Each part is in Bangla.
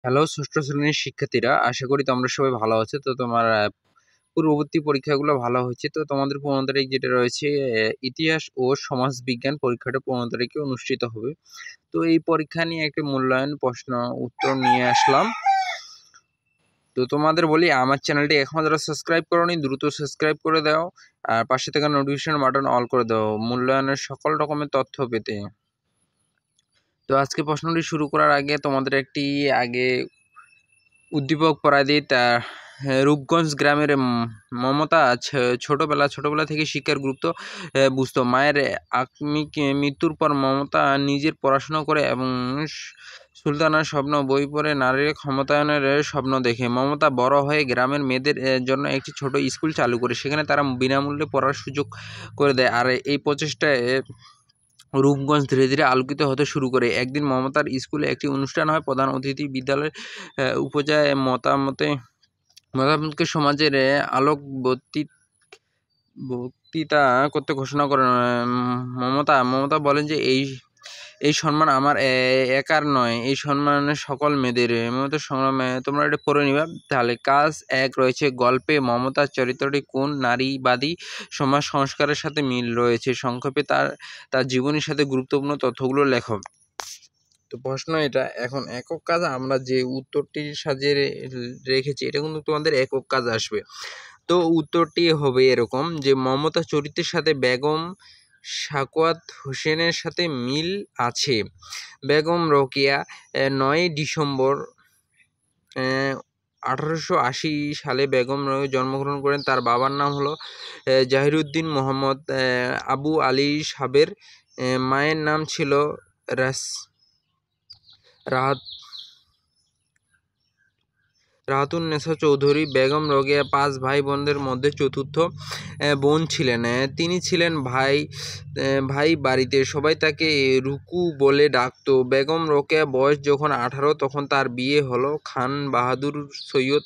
হ্যালো ষষ্ঠ শ্রেণীর শিক্ষার্থীরা, আশা করি তোমরা সবাই ভালো আছো। তো তোমার পূর্ববর্তী পরীক্ষাগুলো ভালো হয়েছে। তো তোমাদের 15 তারিখ যেটা রয়েছে ইতিহাস ও সমাজ বিজ্ঞান পরীক্ষাটা 15 তারিখে অনুষ্ঠিত হবে। তো এই পরীক্ষা নিয়ে একটি মূল্যায়ন প্রশ্ন উত্তর নিয়ে আসলাম। তো তোমাদের বলি, আমার চ্যানেলটি এখনো যারা সাবস্ক্রাইব করোনি দ্রুত সাবস্ক্রাইব করে দাও, আর পাশে থাকা নোটিফিকেশন বাটন অল করে দাও মূল্যায়নের সকল রকমের তথ্য পেতে। তো আজকে প্রশ্নটি শুরু করার আগে তোমাদের একটি উদ্দীপক পড়ায় দিই। রূপগঞ্জ গ্রামের মমতা ছোটবেলা থেকে শিক্ষার গুরুত্ব বুঝতো। মায়ের আকস্মিক মৃত্যুর পর মমতা নিজের পড়াশোনা করে এবং সুলতানার স্বপ্ন বই পড়ে নারীর ক্ষমতায়নের স্বপ্ন দেখে। মমতা বড় হয়ে গ্রামের মেয়েদের জন্য একটি ছোট স্কুল চালু করে সেখানে তারা বিনামূল্যে পড়ার সুযোগ করে দেয়। আর এই প্রচেষ্টায় রূপগঞ্জ ধীরে ধীরে আলোকিত হতে শুরু করে। একদিন মমতার স্কুলে একটি অনুষ্ঠান হয়। প্রধান অতিথি বিদ্যালয়ের উপজায় মতামতকে সমাজের আলোক বক্তৃতা করতে ঘোষণা করেন। মমতা বলেন যে এই সম্মান আমার একার নয়, এই সম্মান সকল মেয়েদের। মমতার সংগ্রামে তোমরা এটা পড়ে নিবা। তাহলে কাজ 1 রয়েছে, গল্পে মমতার চরিত্রটি কোন নারীবাদী সমাজ সংস্কারের সাথে মিল রয়েছে? সংক্ষেপে তার জীবনের সাথে গুরুত্বপূর্ণ তথ্যগুলো লেখো। তো প্রশ্ন এটা। এখন একক কাজ আমরা যে উত্তরটি সাজিয়ে রেখেছি এটা কিন্তু তোমাদের একক কাজ আসবে। তো উত্তরটি হবে এরকম যে মমতা চরিত্রের সাথে বেগম সাখাওয়াত হোসেনের সাথে মিল আছে। বেগম রোকেয়া 9 ডিসেম্বর 1880 সালে বেগম রোকেয়া জন্মগ্রহণ করেন। তার বাবার নাম হলো জাহিরুদ্দিন মোহাম্মদ আবু আলী সাবের। মায়ের নাম ছিল রাহাতুন্নেসা চৌধুরী। বেগম রোকেয়া 5 ভাই বোনদের মধ্যে চতুর্থ বোন ছিলেন। তিনি ছিলেন ভাই বাড়িতে সবাই তাকে রুকু বলে ডাকতো। বেগম রোকেয়া বয়স যখন 18 তখন তার বিয়ে হলো খান বাহাদুর সৈয়দ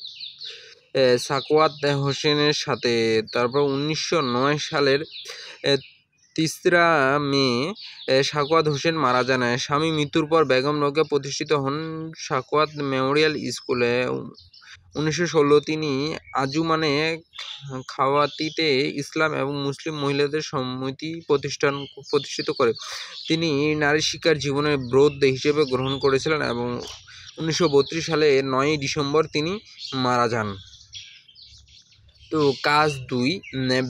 সাখাওয়াত হোসেনের সাথে। তারপর 1909 সালের 3রা মে সাখাওয়াত হোসেন মারা যান। স্বামী মৃত্যুর পর বেগম রোকেয়া প্রতিষ্ঠিত হন সাখাওয়াত মেমোরিয়াল স্কুলে। 1916 তিনি আঞ্জুমানে খাওয়াতিতে ইসলাম এবং মুসলিম মহিলাদের সমিতি প্রতিষ্ঠিত করে। তিনি নারী শিক্ষার জীবনের ব্রত হিসেবে গ্রহণ করেছিলেন এবং 1932 সালে 9 ডিসেম্বর তিনি মারা যান। তো কাজ 2,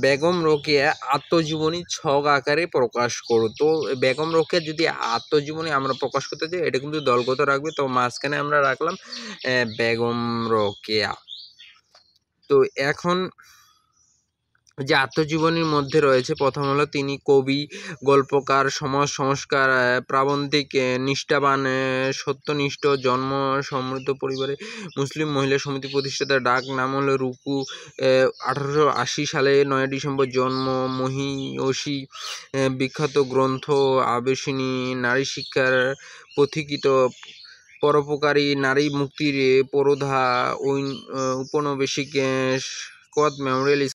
বেগম রোকেয়া আত্মজীবনী ছক আকারে প্রকাশ করো। তো বেগম রোকেয়া যদি আত্মজীবনী আমরা প্রকাশ করতে চাই এটা কিন্তু দলগত রাখবে। তো মাঝখানে আমরা রাখলাম বেগম রোকেয়া। তো এখন যে আত্মজীবনীর মধ্যে রয়েছে, প্রথম হলো তিনি কবি, গল্পকার, সমাজ সংস্কার প্রাবন্ধিক, নিষ্ঠাবান, সত্যনিষ্ঠ, জন্ম সমৃদ্ধ পরিবারে মুসলিম মহিলা সমিতি প্রতিষ্ঠাতা। ডাক নাম হলো রুকু। 1880 সালে 9 ডিসেম্বর জন্ম। মহিয়সী, বিখ্যাত গ্রন্থ আবেশিনী, নারী শিক্ষার পথিকৃত, পরোপকারী, নারী মুক্তির পরোধা, ঔপনিবেশিক সাখাওয়াত মেমোরিয়াল